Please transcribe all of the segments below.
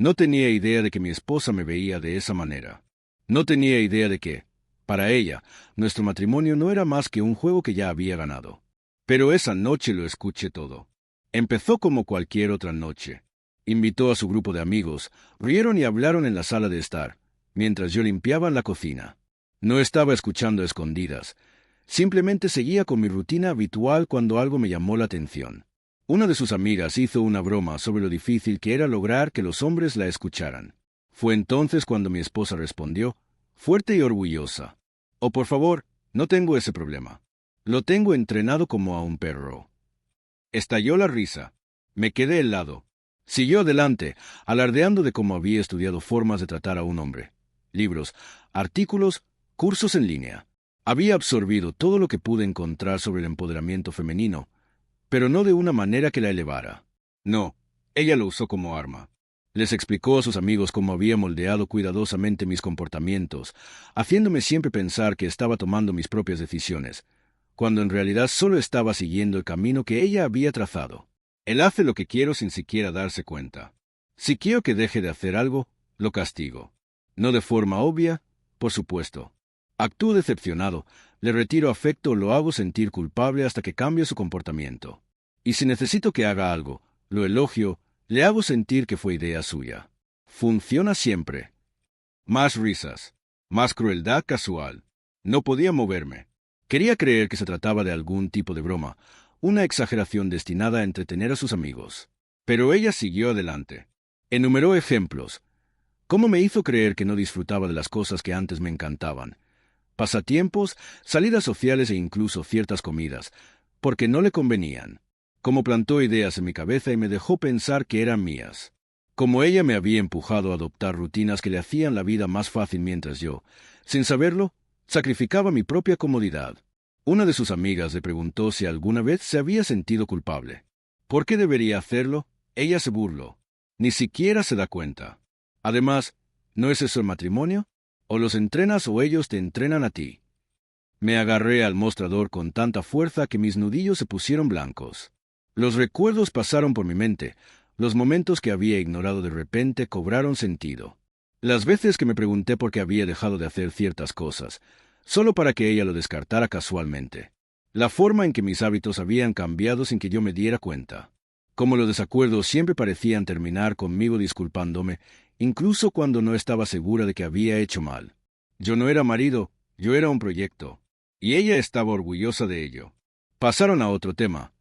No tenía idea de que mi esposa me veía de esa manera. No tenía idea de que, para ella, nuestro matrimonio no era más que un juego que ya había ganado. Pero esa noche lo escuché todo. Empezó como cualquier otra noche. Invitó a su grupo de amigos, rieron y hablaron en la sala de estar, mientras yo limpiaba la cocina. No estaba escuchando a escondidas. Simplemente seguía con mi rutina habitual cuando algo me llamó la atención. Una de sus amigas hizo una broma sobre lo difícil que era lograr que los hombres la escucharan. Fue entonces cuando mi esposa respondió, fuerte y orgullosa: «Oh, por favor, no tengo ese problema. Lo tengo entrenado como a un perro». Estalló la risa. Me quedé helado. Siguió adelante, alardeando de cómo había estudiado formas de tratar a un hombre. Libros, artículos, cursos en línea. Había absorbido todo lo que pude encontrar sobre el empoderamiento femenino, pero no de una manera que la elevara. No, ella lo usó como arma. Les explicó a sus amigos cómo había moldeado cuidadosamente mis comportamientos, haciéndome siempre pensar que estaba tomando mis propias decisiones, cuando en realidad solo estaba siguiendo el camino que ella había trazado. Él hace lo que quiero sin siquiera darse cuenta. Si quiero que deje de hacer algo, lo castigo. No de forma obvia, por supuesto. Actúo decepcionado, le retiro afecto o lo hago sentir culpable hasta que cambie su comportamiento. Y si necesito que haga algo, lo elogio, le hago sentir que fue idea suya. Funciona siempre. Más risas. Más crueldad casual. No podía moverme. Quería creer que se trataba de algún tipo de broma, una exageración destinada a entretener a sus amigos. Pero ella siguió adelante. Enumeró ejemplos. ¿Cómo me hizo creer que no disfrutaba de las cosas que antes me encantaban? Pasatiempos, salidas sociales e incluso ciertas comidas, porque no le convenían. Cómo plantó ideas en mi cabeza y me dejó pensar que eran mías. Como ella me había empujado a adoptar rutinas que le hacían la vida más fácil mientras yo, sin saberlo, sacrificaba mi propia comodidad. Una de sus amigas le preguntó si alguna vez se había sentido culpable. ¿Por qué debería hacerlo? Ella se burló. Ni siquiera se da cuenta. Además, ¿no es eso el matrimonio? O los entrenas o ellos te entrenan a ti. Me agarré al mostrador con tanta fuerza que mis nudillos se pusieron blancos. Los recuerdos pasaron por mi mente. Los momentos que había ignorado de repente cobraron sentido. Las veces que me pregunté por qué había dejado de hacer ciertas cosas, solo para que ella lo descartara casualmente. La forma en que mis hábitos habían cambiado sin que yo me diera cuenta. Como los desacuerdos siempre parecían terminar conmigo disculpándome, incluso cuando no estaba segura de que había hecho mal. Yo no era marido, yo era un proyecto. Y ella estaba orgullosa de ello. Pasaron a otro tema,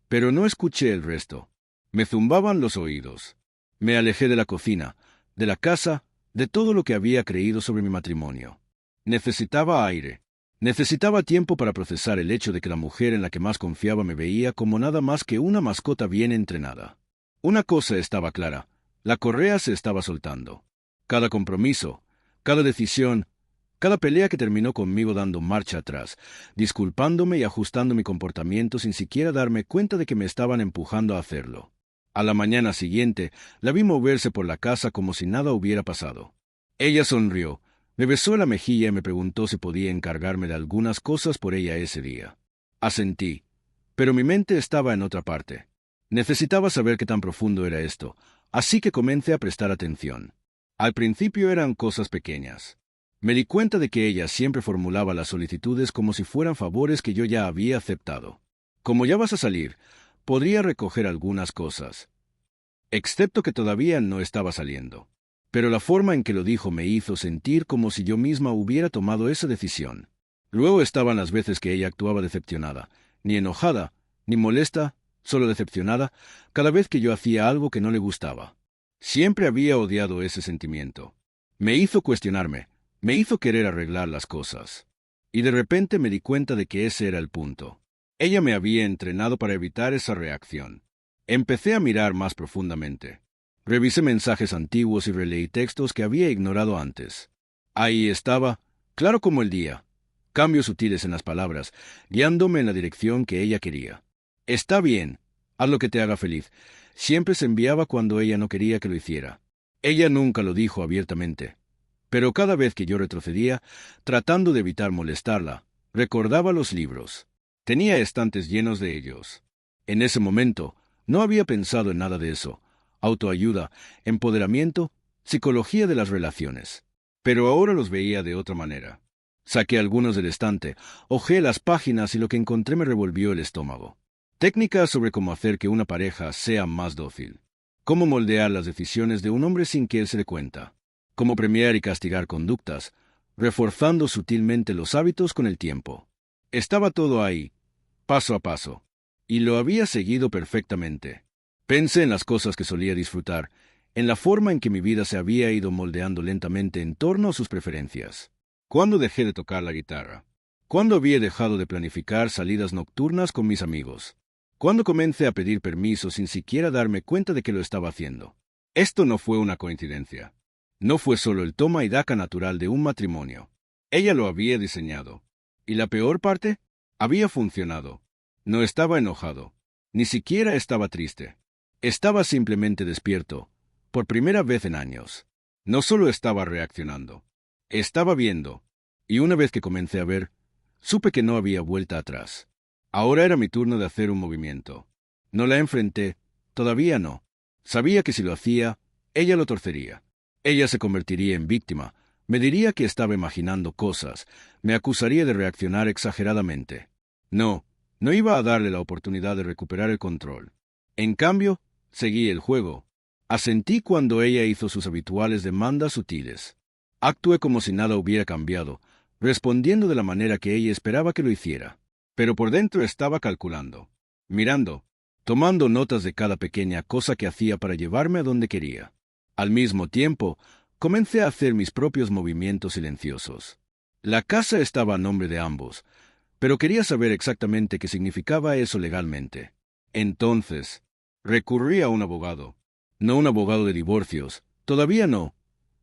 pero no escuché el resto. Me zumbaban los oídos. Me alejé de la cocina, de la casa, de todo lo que había creído sobre mi matrimonio. Necesitaba aire. Necesitaba tiempo para procesar el hecho de que la mujer en la que más confiaba me veía como nada más que una mascota bien entrenada. Una cosa estaba clara: la correa se estaba soltando. Cada compromiso, cada decisión, cada pelea que terminó conmigo dando marcha atrás, disculpándome y ajustando mi comportamiento sin siquiera darme cuenta de que me estaban empujando a hacerlo. A la mañana siguiente, la vi moverse por la casa como si nada hubiera pasado. Ella sonrió, me besó en la mejilla y me preguntó si podía encargarme de algunas cosas por ella ese día. Asentí, pero mi mente estaba en otra parte. Necesitaba saber qué tan profundo era esto, así que comencé a prestar atención. Al principio eran cosas pequeñas. Me di cuenta de que ella siempre formulaba las solicitudes como si fueran favores que yo ya había aceptado. Como ya vas a salir, podría recoger algunas cosas. Excepto que todavía no estaba saliendo. Pero la forma en que lo dijo me hizo sentir como si yo misma hubiera tomado esa decisión. Luego estaban las veces que ella actuaba decepcionada, ni enojada, ni molesta, solo decepcionada, cada vez que yo hacía algo que no le gustaba. Siempre había odiado ese sentimiento. Me hizo cuestionarme, me hizo querer arreglar las cosas. Y de repente me di cuenta de que ese era el punto. Ella me había entrenado para evitar esa reacción. Empecé a mirar más profundamente. Revisé mensajes antiguos y releí textos que había ignorado antes. Ahí estaba, claro como el día. Cambios sutiles en las palabras, guiándome en la dirección que ella quería. Está bien, haz lo que te haga feliz. Siempre se enviaba cuando ella no quería que lo hiciera. Ella nunca lo dijo abiertamente. Pero cada vez que yo retrocedía, tratando de evitar molestarla, recordaba los libros. Tenía estantes llenos de ellos. En ese momento, no había pensado en nada de eso. autoayuda, empoderamiento, psicología de las relaciones. Pero ahora los veía de otra manera. Saqué algunos del estante, hojeé las páginas y lo que encontré me revolvió el estómago. Técnicas sobre cómo hacer que una pareja sea más dócil. Cómo moldear las decisiones de un hombre sin que él se dé cuenta. Cómo premiar y castigar conductas, reforzando sutilmente los hábitos con el tiempo. Estaba todo ahí, paso a paso, y lo había seguido perfectamente. Pensé en las cosas que solía disfrutar, en la forma en que mi vida se había ido moldeando lentamente en torno a sus preferencias. ¿Cuándo dejé de tocar la guitarra? ¿Cuándo había dejado de planificar salidas nocturnas con mis amigos? ¿Cuándo comencé a pedir permiso sin siquiera darme cuenta de que lo estaba haciendo? Esto no fue una coincidencia. No fue solo el toma y daca natural de un matrimonio. Ella lo había diseñado. Y la peor parte, había funcionado. No estaba enojado. Ni siquiera estaba triste. Estaba simplemente despierto, por primera vez en años. No solo estaba reaccionando. Estaba viendo, y una vez que comencé a ver, supe que no había vuelta atrás. Ahora era mi turno de hacer un movimiento. No la enfrenté, todavía no. Sabía que si lo hacía, ella lo torcería. Ella se convertiría en víctima, me diría que estaba imaginando cosas, me acusaría de reaccionar exageradamente. No iba a darle la oportunidad de recuperar el control. En cambio, seguí el juego. Asentí cuando ella hizo sus habituales demandas sutiles. Actué como si nada hubiera cambiado, respondiendo de la manera que ella esperaba que lo hiciera. Pero por dentro estaba calculando, mirando, tomando notas de cada pequeña cosa que hacía para llevarme a donde quería. Al mismo tiempo, comencé a hacer mis propios movimientos silenciosos. La casa estaba a nombre de ambos, pero quería saber exactamente qué significaba eso legalmente. Entonces, recurrí a un abogado. No un abogado de divorcios, todavía no,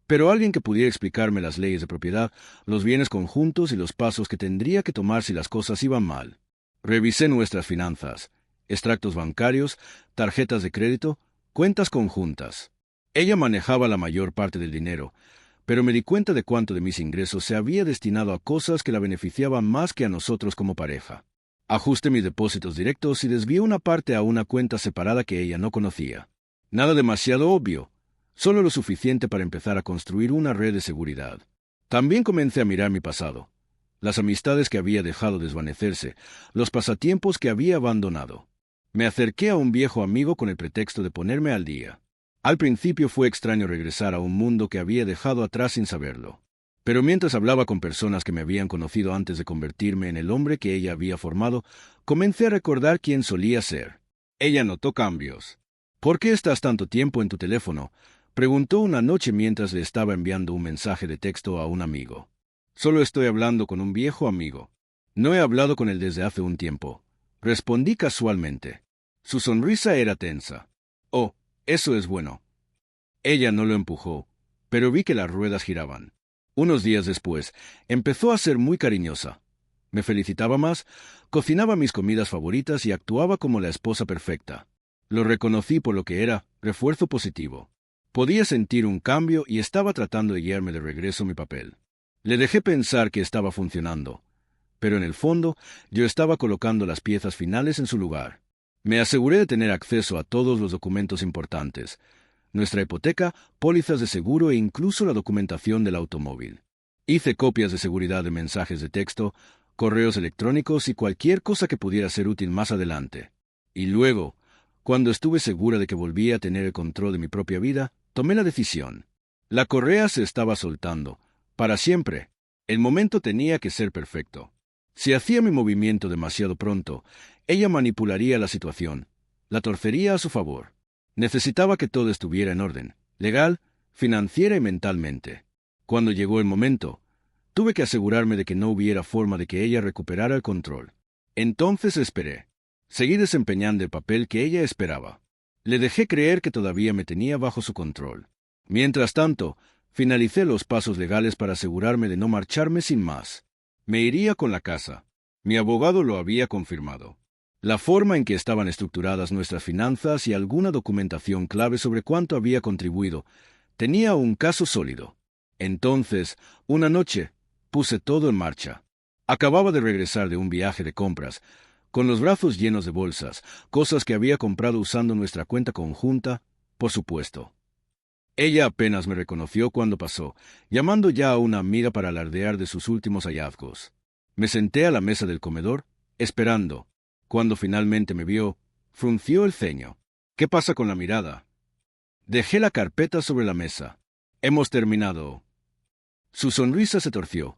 pero alguien que pudiera explicarme las leyes de propiedad, los bienes conjuntos y los pasos que tendría que tomar si las cosas iban mal. Revisé nuestras finanzas, extractos bancarios, tarjetas de crédito, cuentas conjuntas. Ella manejaba la mayor parte del dinero, pero me di cuenta de cuánto de mis ingresos se había destinado a cosas que la beneficiaban más que a nosotros como pareja. Ajusté mis depósitos directos y desvié una parte a una cuenta separada que ella no conocía. Nada demasiado obvio, solo lo suficiente para empezar a construir una red de seguridad. También comencé a mirar mi pasado, las amistades que había dejado desvanecerse, los pasatiempos que había abandonado. Me acerqué a un viejo amigo con el pretexto de ponerme al día. Al principio fue extraño regresar a un mundo que había dejado atrás sin saberlo. Pero mientras hablaba con personas que me habían conocido antes de convertirme en el hombre que ella había formado, comencé a recordar quién solía ser. Ella notó cambios. ¿Por qué estás tanto tiempo en tu teléfono?, preguntó una noche mientras le estaba enviando un mensaje de texto a un amigo. Solo estoy hablando con un viejo amigo. No he hablado con él desde hace un tiempo. Respondí casualmente. Su sonrisa era tensa. Oh, eso es bueno. Ella no lo empujó, pero vi que las ruedas giraban. Unos días después, empezó a ser muy cariñosa. Me felicitaba más, cocinaba mis comidas favoritas y actuaba como la esposa perfecta. Lo reconocí por lo que era, refuerzo positivo. Podía sentir un cambio y estaba tratando de guiarme de regreso mi papel. Le dejé pensar que estaba funcionando, pero en el fondo yo estaba colocando las piezas finales en su lugar. Me aseguré de tener acceso a todos los documentos importantes, nuestra hipoteca, pólizas de seguro e incluso la documentación del automóvil. Hice copias de seguridad de mensajes de texto, correos electrónicos y cualquier cosa que pudiera ser útil más adelante. Y luego, cuando estuve segura de que volvía a tener el control de mi propia vida, tomé la decisión. La correa se estaba soltando. Para siempre. El momento tenía que ser perfecto. Si hacía mi movimiento demasiado pronto, ella manipularía la situación, la torcería a su favor. Necesitaba que todo estuviera en orden, legal, financiera y mentalmente. Cuando llegó el momento, tuve que asegurarme de que no hubiera forma de que ella recuperara el control. Entonces esperé. Seguí desempeñando el papel que ella esperaba. Le dejé creer que todavía me tenía bajo su control. Mientras tanto, finalicé los pasos legales para asegurarme de no marcharme sin más. Me iría con la casa. Mi abogado lo había confirmado. La forma en que estaban estructuradas nuestras finanzas y alguna documentación clave sobre cuánto había contribuido tenía un caso sólido. Entonces, una noche, puse todo en marcha. Acababa de regresar de un viaje de compras, con los brazos llenos de bolsas, cosas que había comprado usando nuestra cuenta conjunta, por supuesto. Ella apenas me reconoció cuando pasó, llamando ya a una amiga para alardear de sus últimos hallazgos. Me senté a la mesa del comedor, esperando. Cuando finalmente me vio, frunció el ceño. ¿Qué pasa con la mirada? Dejé la carpeta sobre la mesa. Hemos terminado. Su sonrisa se torció,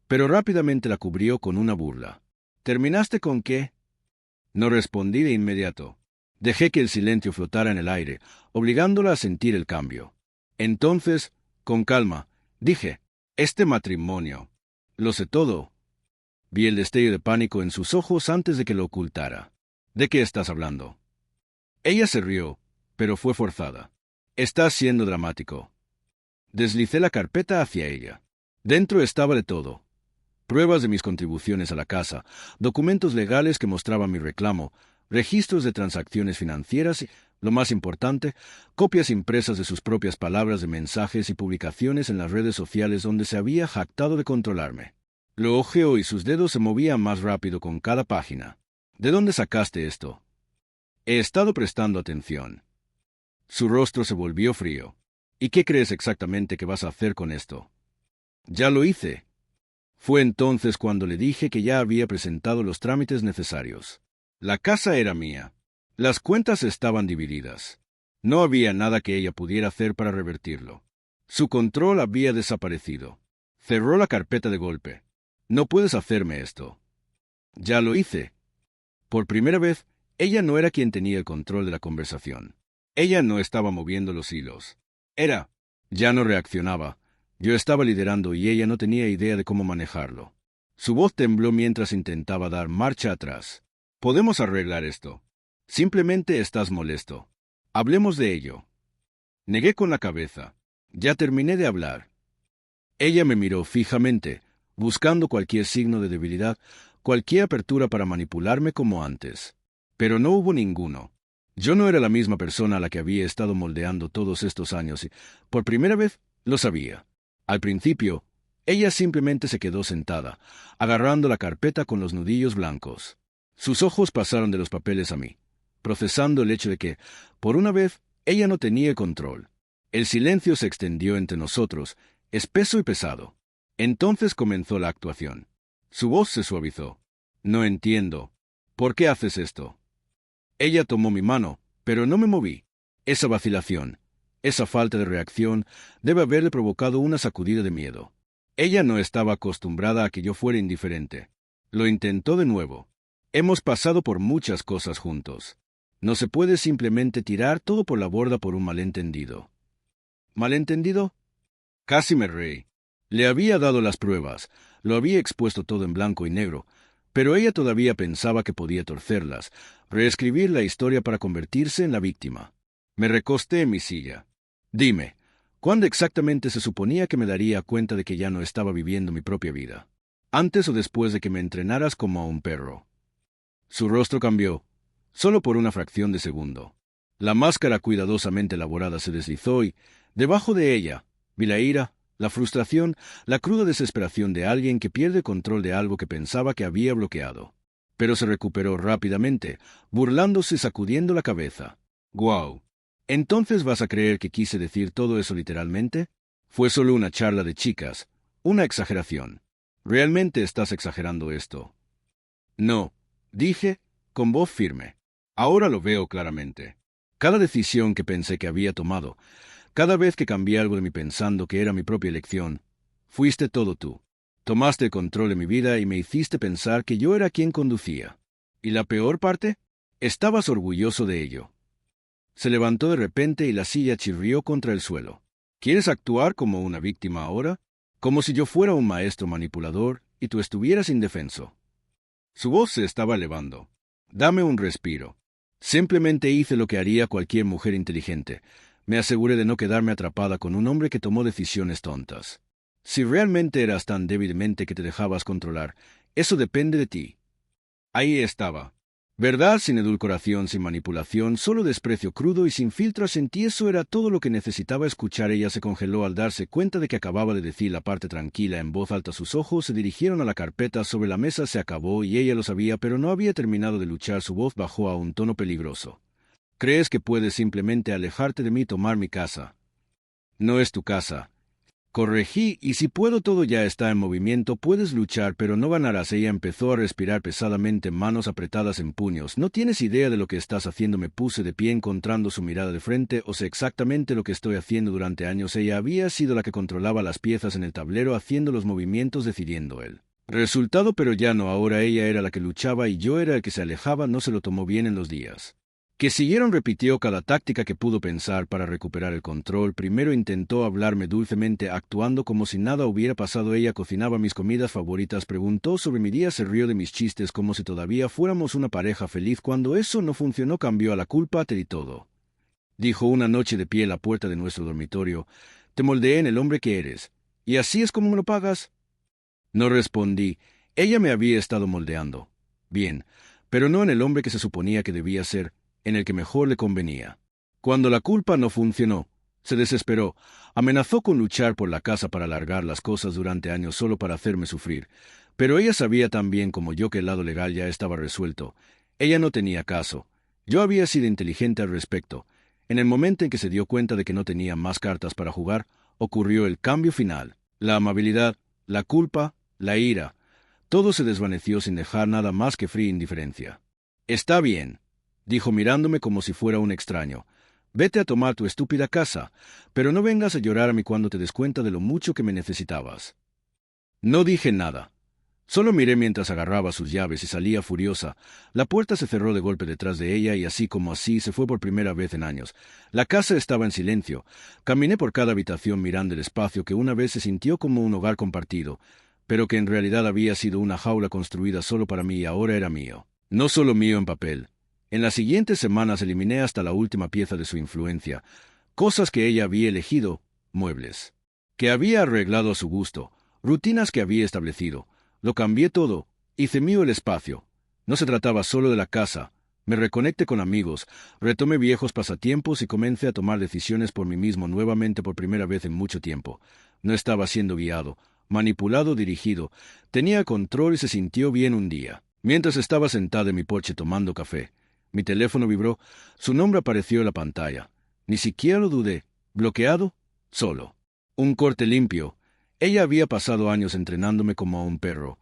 pero rápidamente la cubrió con una burla. ¿Terminaste con qué? No respondí de inmediato. Dejé que el silencio flotara en el aire, obligándola a sentir el cambio. Entonces, con calma, dije, este matrimonio. Lo sé todo. Vi el destello de pánico en sus ojos antes de que lo ocultara. ¿De qué estás hablando? Ella se rió, pero fue forzada. Estás siendo dramático. Deslicé la carpeta hacia ella. Dentro estaba de todo. Pruebas de mis contribuciones a la casa, documentos legales que mostraban mi reclamo, registros de transacciones financieras y, lo más importante, copias impresas de sus propias palabras de mensajes y publicaciones en las redes sociales donde se había jactado de controlarme. Lo hojeó y sus dedos se movían más rápido con cada página. ¿De dónde sacaste esto? He estado prestando atención. Su rostro se volvió frío. ¿Y qué crees exactamente que vas a hacer con esto? Ya lo hice. Fue entonces cuando le dije que ya había presentado los trámites necesarios. La casa era mía. Las cuentas estaban divididas. No había nada que ella pudiera hacer para revertirlo. Su control había desaparecido. Cerró la carpeta de golpe. No puedes hacerme esto. Ya lo hice. Por primera vez, ella no era quien tenía el control de la conversación. Ella no estaba moviendo los hilos. Ya no reaccionaba. Yo estaba liderando y ella no tenía idea de cómo manejarlo. Su voz tembló mientras intentaba dar marcha atrás. Podemos arreglar esto. Simplemente estás molesto. Hablemos de ello. Negué con la cabeza. Ya terminé de hablar. Ella me miró fijamente, buscando cualquier signo de debilidad, cualquier apertura para manipularme como antes. Pero no hubo ninguno. Yo no era la misma persona a la que había estado moldeando todos estos años y, por primera vez, lo sabía. Al principio, ella simplemente se quedó sentada, agarrando la carpeta con los nudillos blancos. Sus ojos pasaron de los papeles a mí, procesando el hecho de que, por una vez, ella no tenía el control. El silencio se extendió entre nosotros, espeso y pesado. Entonces comenzó la actuación. Su voz se suavizó. No entiendo. ¿Por qué haces esto? Ella tomó mi mano, pero no me moví. Esa vacilación, esa falta de reacción, debe haberle provocado una sacudida de miedo. Ella no estaba acostumbrada a que yo fuera indiferente. Lo intentó de nuevo. Hemos pasado por muchas cosas juntos. No se puede simplemente tirar todo por la borda por un malentendido. ¿Malentendido? Casi me reí. Le había dado las pruebas, lo había expuesto todo en blanco y negro, pero ella todavía pensaba que podía torcerlas, reescribir la historia para convertirse en la víctima. Me recosté en mi silla. Dime, ¿cuándo exactamente se suponía que me daría cuenta de que ya no estaba viviendo mi propia vida? ¿Antes o después de que me entrenaras como a un perro? Su rostro cambió, solo por una fracción de segundo. La máscara cuidadosamente elaborada se deslizó y, debajo de ella, vi la ira, la frustración, la cruda desesperación de alguien que pierde control de algo que pensaba que había bloqueado. Pero se recuperó rápidamente, burlándose y sacudiendo la cabeza. «¡Guau! ¿Entonces vas a creer que quise decir todo eso literalmente? Fue solo una charla de chicas, una exageración. ¿Realmente estás exagerando esto?» «No», dije, con voz firme. Ahora lo veo claramente. Cada decisión que pensé que había tomado, cada vez que cambié algo de mí pensando que era mi propia elección, fuiste todo tú. Tomaste el control de mi vida y me hiciste pensar que yo era quien conducía. ¿Y la peor parte? Estabas orgulloso de ello. Se levantó de repente y la silla chirrió contra el suelo. ¿Quieres actuar como una víctima ahora? Como si yo fuera un maestro manipulador y tú estuvieras indefenso. Su voz se estaba elevando. Dame un respiro. Simplemente hice lo que haría cualquier mujer inteligente. Me aseguré de no quedarme atrapada con un hombre que tomó decisiones tontas. Si realmente eras tan débilmente que te dejabas controlar, eso depende de ti. Ahí estaba. Verdad sin edulcoración, sin manipulación, solo desprecio crudo y sin filtros en ti. Eso era todo lo que necesitaba escuchar. Ella se congeló al darse cuenta de que acababa de decir la parte tranquila en voz alta. Sus ojos se dirigieron a la carpeta sobre la mesa. Se acabó y ella lo sabía, pero no había terminado de luchar. Su voz bajó a un tono peligroso. ¿Crees que puedes simplemente alejarte de mí y tomar mi casa? No es tu casa. Corregí, y si puedo todo ya está en movimiento, puedes luchar, pero no ganarás. Ella empezó a respirar pesadamente, manos apretadas en puños. No tienes idea de lo que estás haciendo. Me puse de pie encontrando su mirada de frente. O sé exactamente lo que estoy haciendo durante años. Ella había sido la que controlaba las piezas en el tablero, haciendo los movimientos, decidiendo el resultado, pero ya no. Ahora ella era la que luchaba y yo era el que se alejaba. No se lo tomó bien en los días que siguieron. Repitió cada táctica que pudo pensar para recuperar el control. Primero intentó hablarme dulcemente, actuando como si nada hubiera pasado. Ella cocinaba mis comidas favoritas, preguntó sobre mi día, se rió de mis chistes como si todavía fuéramos una pareja feliz. Cuando eso no funcionó, cambió a la culpa y todo. Dijo una noche de pie a la puerta de nuestro dormitorio: te moldeé en el hombre que eres. ¿Y así es como me lo pagas? No respondí. Ella me había estado moldeando. Bien, pero no en el hombre que se suponía que debía ser, en el que mejor le convenía. Cuando la culpa no funcionó, se desesperó, amenazó con luchar por la casa para alargar las cosas durante años solo para hacerme sufrir. Pero ella sabía tan bien como yo que el lado legal ya estaba resuelto. Ella no tenía caso. Yo había sido inteligente al respecto. En el momento en que se dio cuenta de que no tenía más cartas para jugar, ocurrió el cambio final. La amabilidad, la culpa, la ira. Todo se desvaneció sin dejar nada más que fría indiferencia. Está bien, dijo mirándome como si fuera un extraño. Vete a tomar tu estúpida casa, pero no vengas a llorar a mí cuando te des cuenta de lo mucho que me necesitabas. No dije nada. Solo miré mientras agarraba sus llaves y salía furiosa. La puerta se cerró de golpe detrás de ella y así como así se fue por primera vez en años. La casa estaba en silencio. Caminé por cada habitación mirando el espacio que una vez se sintió como un hogar compartido, pero que en realidad había sido una jaula construida solo para mí y ahora era mío. No solo mío en papel. En las siguientes semanas eliminé hasta la última pieza de su influencia, cosas que ella había elegido, muebles que había arreglado a su gusto, rutinas que había establecido. Lo cambié todo, hice mío el espacio. No se trataba solo de la casa. Me reconecté con amigos, retomé viejos pasatiempos y comencé a tomar decisiones por mí mismo nuevamente por primera vez en mucho tiempo. No estaba siendo guiado, manipulado, dirigido. Tenía control y se sintió bien un día. Mientras estaba sentada en mi porche tomando café, mi teléfono vibró, su nombre apareció en la pantalla. Ni siquiera lo dudé. Bloqueado, solo. Un corte limpio. Ella había pasado años entrenándome como a un perro,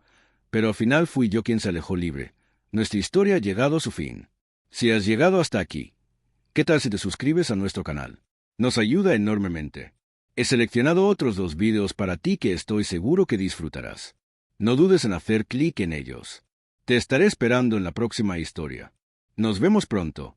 pero al final fui yo quien se alejó libre. Nuestra historia ha llegado a su fin. Si has llegado hasta aquí, ¿qué tal si te suscribes a nuestro canal? Nos ayuda enormemente. He seleccionado otros 2 vídeos para ti que estoy seguro que disfrutarás. No dudes en hacer clic en ellos. Te estaré esperando en la próxima historia. Nos vemos pronto.